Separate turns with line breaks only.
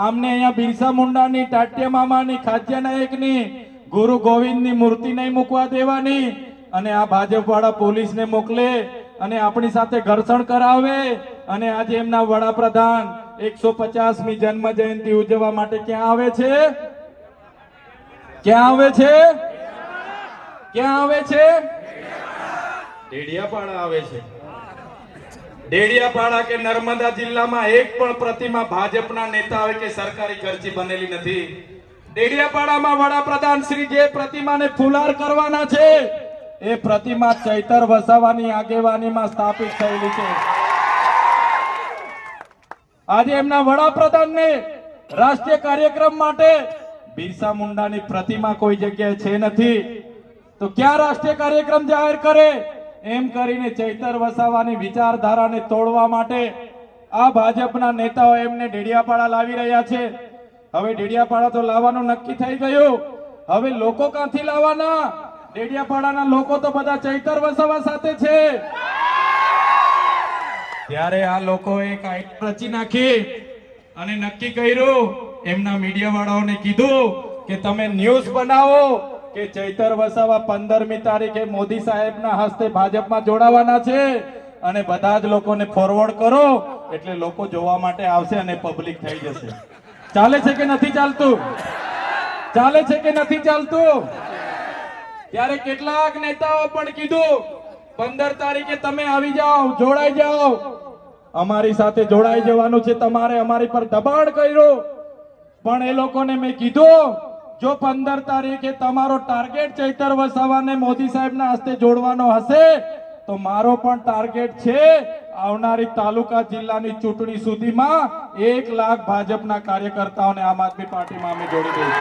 આમને અહીંયા બિરસા મુંડાની, ટાટિયા મામાની, ખાદ્ય નાયકની, ગુરુ ગોવિંદની મૂર્તિ નહીં મૂકવા દેવાની અને આ ભાજપવાળા પોલીસને મોકલે અને આપણી સાથે ઘર્ષણ કરાવે અને આજે એમના વડાપ્રધાન 150મી જન્મ જયંતિ ઉજવવા માટે ક્યાં આવે છે? ક્યાં આવે છે? ક્યાં આવે છે? ડેડિયાપાડા આવે છે. ડેડિયાપાડા કે નર્મદા જિલ્લામાં એક પણ પ્રતિમા ભાજપના નેતાઓ કે સરકારી ખર્ચી બનેલી નથી. ડેડિયાપાડામાં વડાપ્રધાન શ્રી જે પ્રતિમાને ફુલાર કરવાના છે એ પ્રતિમા ચૈતર વસાવાની આગેવાનીમાં સ્થાપિત થયેલી છે. આજે એમના વડાપ્રધાનને રાષ્ટ્રીય કાર્યક્રમ માટે બિરસા મુંડાની પ્રતિમા કોઈ જગ્યાએ છે નથી તો ક્યાં રાષ્ટ્રીય કાર્યક્રમ જાહેર કરે? એમ કરીને ચૈતર વસાવાની વિચારધારાને તોડવા માટે આ ભાજપના નેતાઓ એમને ડેડિયાપાડા લાવી રહ્યા છે. હવે ડેડિયાપાડા તો લાવવાનું નક્કી થઈ ગયું. હવે લોકો ક્યાંથી લાવવાના? ડેડિયાપાડાના લોકો તો બધા ચૈતર વસાવા સાથે છે. ત્યારે આ લોકોએ કાંઈક રચી નાખી અને નક્કી કર્યું. એમના મીડિયા વાળાઓને કીધું કે તમે ન્યૂઝ બનાવો કે ચૈતર વસાવા 15મી તારીખે મોદી સાહેબના હસ્તે ભાજપમાં જોડાવાના છે અને બધા જ લોકોને ફોરવર્ડ કરો એટલે લોકો જોવા માટે આવશે અને પબ્લિક થઈ જશે. ચાલે છે કે નથી ચાલતું? ચાલે છે કે નથી ચાલતું? ત્યારે કેટલાક નેતાઓ પણ કીધું 15 તારીખે તમે આવી જાઓ, જોડાઈ જાઓ. અમારી સાથે જોડાઈ જવાનું છે તમારે. અમારી પર દબાણ કર્યું પણ એ લોકોને મેં કીધું જો 15 તારીખે તમારો ટાર્ગેટ ચૈતર વસાવાને મોદી સાહેબના હસ્તે જોડવાનો હશે તો મારો પણ ટાર્ગેટ છે આવનારી તાલુકા જિલ્લાની ચૂંટણી સુધીમાં 1 લાખ ભાજપના કાર્યકર્તાઓને આમ આદમી પાર્ટીમાં અમે જોડી દઈશું.